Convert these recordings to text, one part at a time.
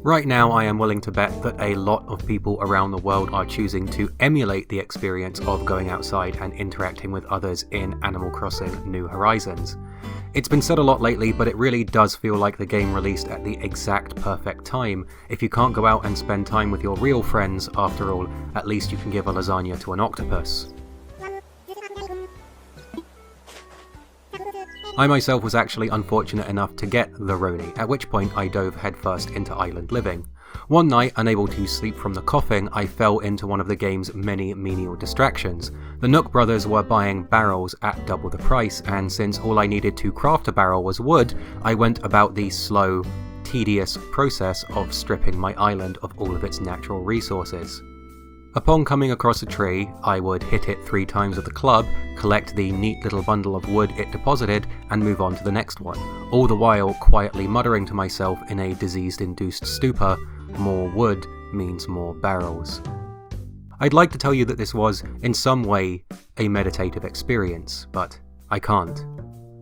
Right now, I am willing to bet that a lot of people around the world are choosing to emulate the experience of going outside and interacting with others in Animal Crossing New Horizons. It's been said a lot lately, but it really does feel like the game released at the exact perfect time. If you can't go out and spend time with your real friends, after all, at least you can give a lasagna to an octopus. I myself was actually unfortunate enough to get the Roni, at which point I dove headfirst into island living. One night, unable to sleep from the coughing, I fell into one of the game's many menial distractions. The Nook brothers were buying barrels at double the price, and since all I needed to craft a barrel was wood, I went about the slow, tedious process of stripping my island of all of its natural resources. Upon coming across a tree, I would hit it 3 times with a club, collect the neat little bundle of wood it deposited, and move on to the next one, all the while quietly muttering to myself in a disease-induced stupor, "More wood means more barrels." I'd like to tell you that this was, in some way, a meditative experience, but I can't.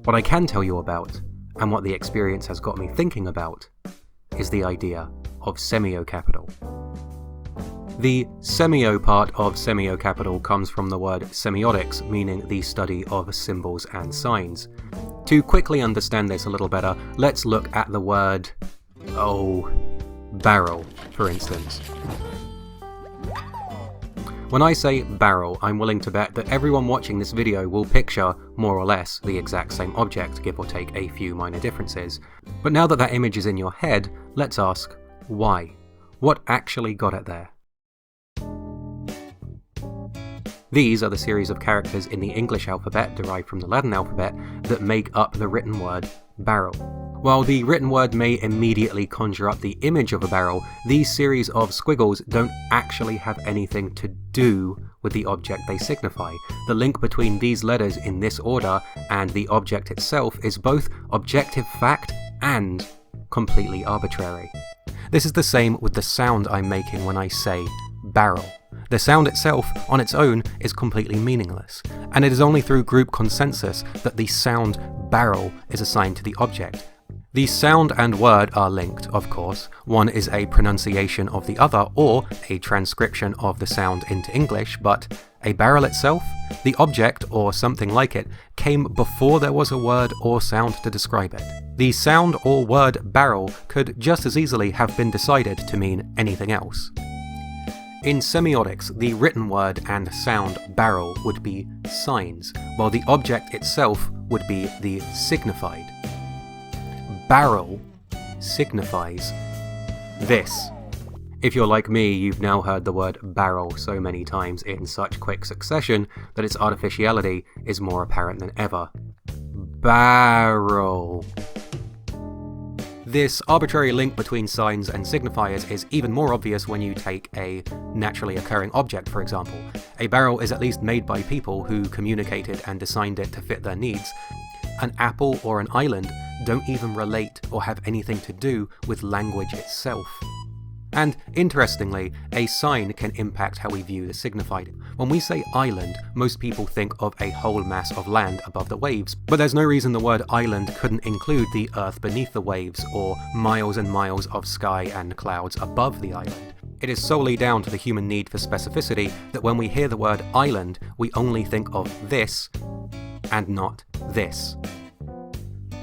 What I can tell you about, and what the experience has got me thinking about, is the idea of semiocapital. The semio part of semiocapital comes from the word semiotics, meaning the study of symbols and signs. To quickly understand this a little better, let's look at the word, barrel, for instance. When I say barrel, I'm willing to bet that everyone watching this video will picture, more or less, the exact same object, give or take a few minor differences. But now that that image is in your head, let's ask, why? What actually got it there? These are the series of characters in the English alphabet, derived from the Latin alphabet, that make up the written word barrel. While the written word may immediately conjure up the image of a barrel, these series of squiggles don't actually have anything to do with the object they signify. The link between these letters in this order and the object itself is both objective fact and completely arbitrary. This is the same with the sound I'm making when I say barrel. The sound itself, on its own, is completely meaningless, and it is only through group consensus that the sound barrel is assigned to the object. The sound and word are linked, of course. One is a pronunciation of the other, or a transcription of the sound into English, but a barrel itself, the object, or something like it, came before there was a word or sound to describe it. The sound or word barrel could just as easily have been decided to mean anything else. In semiotics, the written word and sound barrel would be signs, while the object itself would be the signified. Barrel signifies this. If you're like me, you've now heard the word barrel so many times in such quick succession that its artificiality is more apparent than ever. Barrel. This arbitrary link between signs and signifiers is even more obvious when you take a naturally occurring object, for example. A barrel is at least made by people who communicated and designed it to fit their needs. An apple or an island don't even relate or have anything to do with language itself. And interestingly, a sign can impact how we view the signified. When we say island, most people think of a whole mass of land above the waves, but there's no reason the word island couldn't include the earth beneath the waves, or miles and miles of sky and clouds above the island. It is solely down to the human need for specificity that when we hear the word island, we only think of this and not this.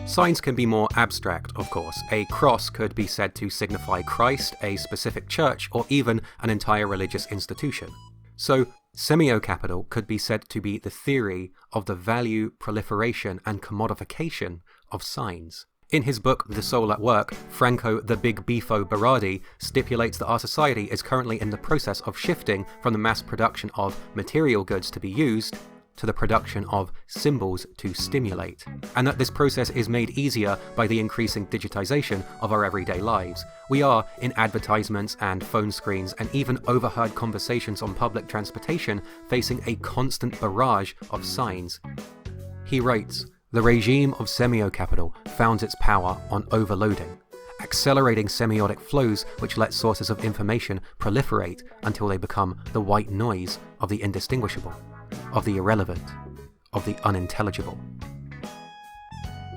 Signs can be more abstract, of course. A cross could be said to signify Christ, a specific church, or even an entire religious institution. So, semiocapital could be said to be the theory of the value, proliferation, and commodification of signs. In his book The Soul at Work, Franco the Big Beefo Berardi stipulates that our society is currently in the process of shifting from the mass production of material goods to be used to the production of symbols to stimulate, and that this process is made easier by the increasing digitization of our everyday lives. We are, in advertisements and phone screens and even overheard conversations on public transportation, facing a constant barrage of signs. He writes, "The regime of semiocapital founds its power on overloading, accelerating semiotic flows which let sources of information proliferate until they become the white noise of the indistinguishable, of the irrelevant, of the unintelligible."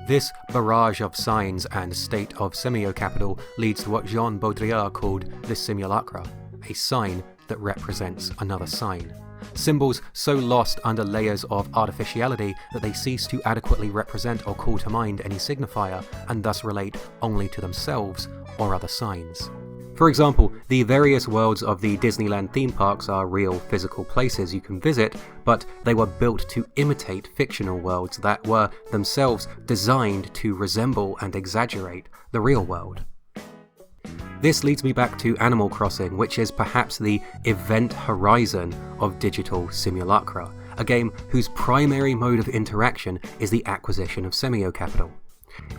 This barrage of signs and state of semiocapital leads to what Jean Baudrillard called the simulakra, a sign that represents another sign. Symbols so lost under layers of artificiality that they cease to adequately represent or call to mind any signifier, and thus relate only to themselves or other signs. For example, the various worlds of the Disneyland theme parks are real physical places you can visit, but they were built to imitate fictional worlds that were themselves designed to resemble and exaggerate the real world. This leads me back to Animal Crossing, which is perhaps the event horizon of digital simulacra, a game whose primary mode of interaction is the acquisition of semiocapital.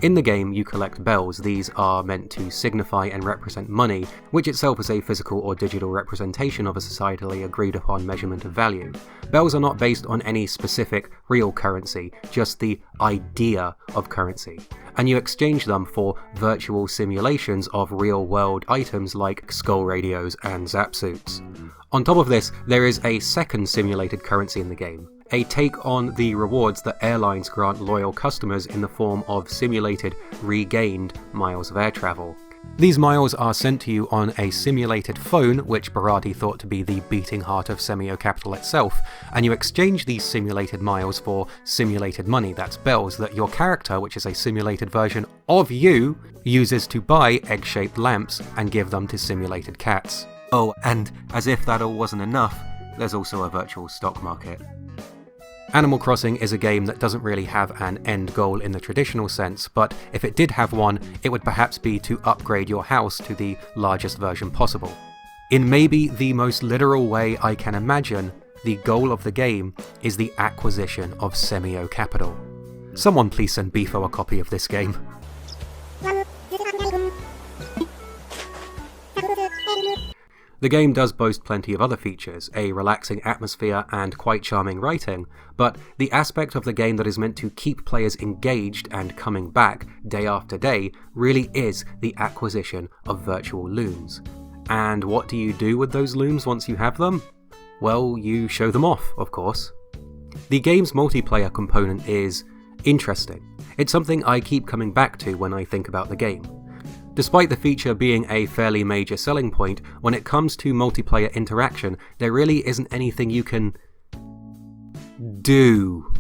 In the game, you collect bells. These are meant to signify and represent money, which itself is a physical or digital representation of a societally agreed upon measurement of value. Bells are not based on any specific real currency, just the idea of currency, and you exchange them for virtual simulations of real-world items like skull radios and zap suits. On top of this, there is a second simulated currency in the game, a take on the rewards that airlines grant loyal customers in the form of simulated, regained miles of air travel. These miles are sent to you on a simulated phone, which Berardi thought to be the beating heart of semiocapital itself, and you exchange these simulated miles for simulated money, that's bells, that your character, which is a simulated version of you, uses to buy egg-shaped lamps and give them to simulated cats. Oh, and as if that all wasn't enough, there's also a virtual stock market. Animal Crossing is a game that doesn't really have an end goal in the traditional sense, but if it did have one, it would perhaps be to upgrade your house to the largest version possible. In maybe the most literal way I can imagine, the goal of the game is the acquisition of semiocapital. Someone please send Bifo a copy of this game. The game does boast plenty of other features, a relaxing atmosphere and quite charming writing, but the aspect of the game that is meant to keep players engaged and coming back day after day really is the acquisition of virtual looms. And what do you do with those looms once you have them? Well, you show them off, of course. The game's multiplayer component is interesting. It's something I keep coming back to when I think about the game. Despite the feature being a fairly major selling point, when it comes to multiplayer interaction, there really isn't anything you can do.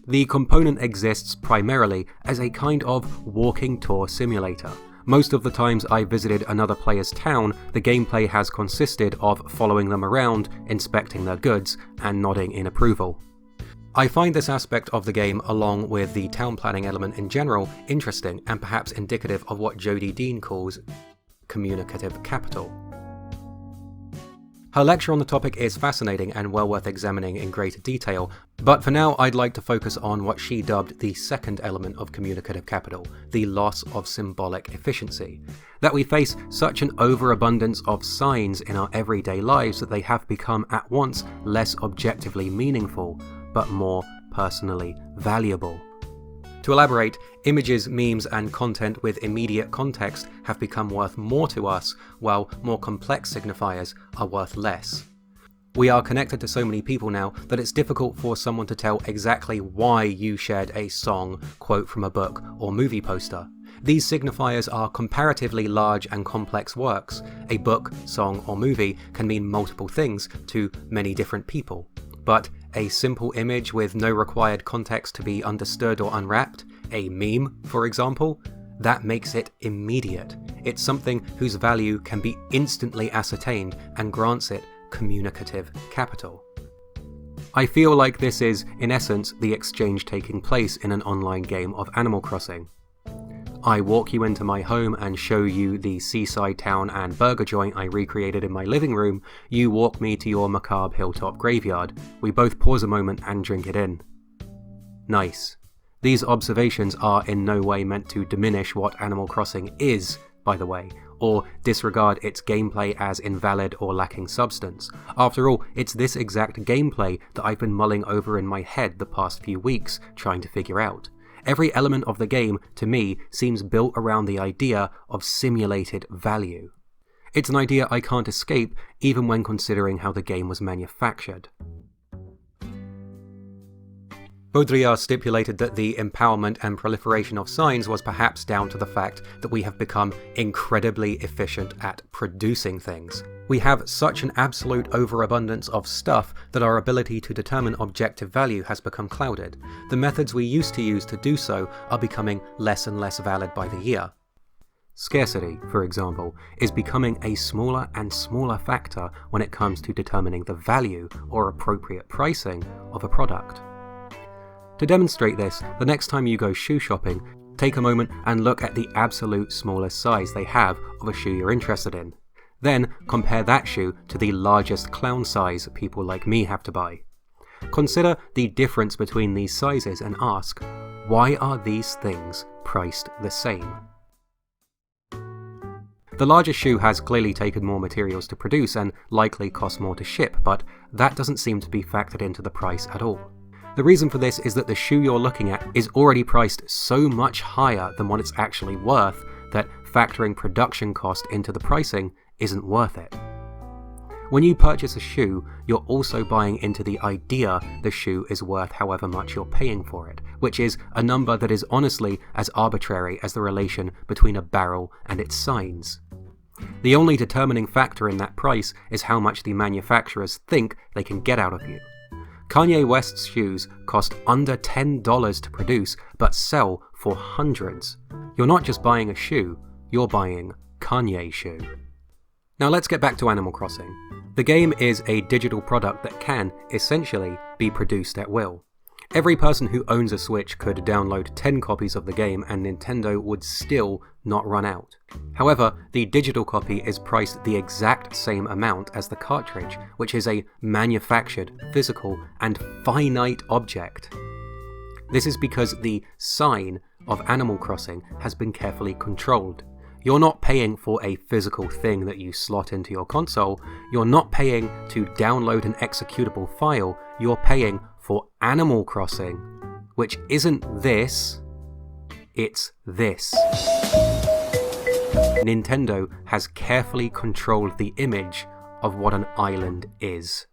The component exists primarily as a kind of walking tour simulator. Most of the times I visited another player's town, the gameplay has consisted of following them around, inspecting their goods, and nodding in approval. I find this aspect of the game, along with the town planning element in general, interesting and perhaps indicative of what Jodie Dean calls communicative capital. Her lecture on the topic is fascinating and well worth examining in greater detail, but for now I'd like to focus on what she dubbed the second element of communicative capital, the loss of symbolic efficiency. That we face such an overabundance of signs in our everyday lives that they have become at once less objectively meaningful, but more personally valuable. To elaborate, images, memes, and content with immediate context have become worth more to us, while more complex signifiers are worth less. We are connected to so many people now that it's difficult for someone to tell exactly why you shared a song, quote from a book, or movie poster. These signifiers are comparatively large and complex works. A book, song, or movie can mean multiple things to many different people. But a simple image with no required context to be understood or unwrapped, a meme, for example, that makes it immediate. It's something whose value can be instantly ascertained and grants it communicative capital. I feel like this is, in essence, the exchange taking place in an online game of Animal Crossing. I walk you into my home and show you the seaside town and burger joint I recreated in my living room. You walk me to your macabre hilltop graveyard. We both pause a moment and drink it in. Nice. These observations are in no way meant to diminish what Animal Crossing is, by the way, or disregard its gameplay as invalid or lacking substance. After all, it's this exact gameplay that I've been mulling over in my head the past few weeks, trying to figure out. Every element of the game, to me, seems built around the idea of simulated value. It's an idea I can't escape, even when considering how the game was manufactured. Baudrillard stipulated that the empowerment and proliferation of signs was perhaps down to the fact that we have become incredibly efficient at producing things. We have such an absolute overabundance of stuff that our ability to determine objective value has become clouded. The methods we used to use to do so are becoming less and less valid by the year. Scarcity, for example, is becoming a smaller and smaller factor when it comes to determining the value or appropriate pricing of a product. To demonstrate this, the next time you go shoe shopping, take a moment and look at the absolute smallest size they have of a shoe you're interested in. Then compare that shoe to the largest clown size people like me have to buy. Consider the difference between these sizes and ask, why are these things priced the same? The larger shoe has clearly taken more materials to produce and likely cost more to ship, but that doesn't seem to be factored into the price at all. The reason for this is that the shoe you're looking at is already priced so much higher than what it's actually worth that factoring production cost into the pricing isn't worth it. When you purchase a shoe, you're also buying into the idea the shoe is worth however much you're paying for it, which is a number that is honestly as arbitrary as the relation between a barrel and its signs. The only determining factor in that price is how much the manufacturers think they can get out of you. Kanye West's shoes cost under $10 to produce, but sell for hundreds. You're not just buying a shoe, you're buying Kanye shoe. Now let's get back to Animal Crossing. The game is a digital product that can, essentially, be produced at will. Every person who owns a Switch could download 10 copies of the game and Nintendo would still not run out. However, the digital copy is priced the exact same amount as the cartridge, which is a manufactured, physical, and finite object. This is because the sign of Animal Crossing has been carefully controlled. You're not paying for a physical thing that you slot into your console, you're not paying to download an executable file, you're paying for Animal Crossing, which isn't this, it's this. Nintendo has carefully controlled the image of what an island is.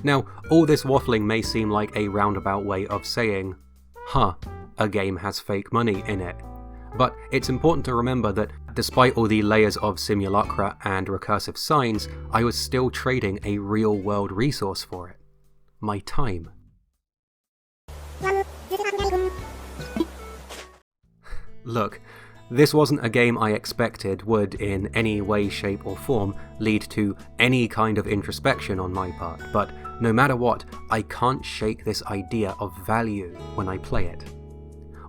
Now, all this waffling may seem like a roundabout way of saying, a game has fake money in it. But it's important to remember that despite all the layers of simulakra and recursive signs, I was still trading a real-world resource for it. My time. Look, this wasn't a game I expected would in any way, shape or form lead to any kind of introspection on my part, but no matter what, I can't shake this idea of value when I play it.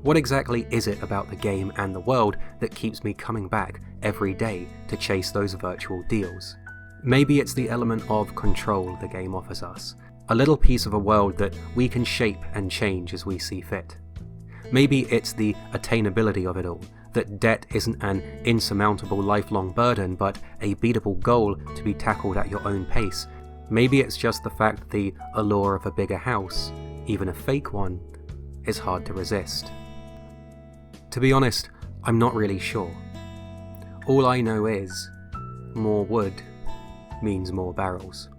What exactly is it about the game and the world that keeps me coming back every day to chase those virtual deals? Maybe it's the element of control the game offers us, a little piece of a world that we can shape and change as we see fit. Maybe it's the attainability of it all, that debt isn't an insurmountable lifelong burden but a beatable goal to be tackled at your own pace. Maybe it's just the fact that the allure of a bigger house, even a fake one, is hard to resist. To be honest, I'm not really sure. All I know is, more wood means more barrels.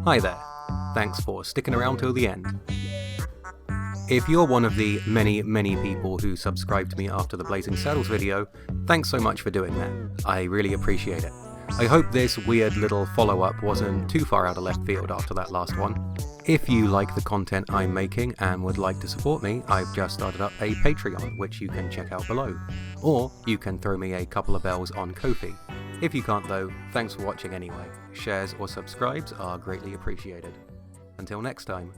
Hi there, thanks for sticking around till the end. If you're one of the many people who subscribed to me after the Blazing Saddles video, thanks so much for doing that. I really appreciate it. I hope this weird little follow-up wasn't too far out of left field after that last one. If you like the content I'm making and would like to support me, I've just started up a Patreon, which you can check out below. Or you can throw me a couple of bells on Ko-fi. If you can't though, thanks for watching anyway. Shares or subscribes are greatly appreciated. Until next time.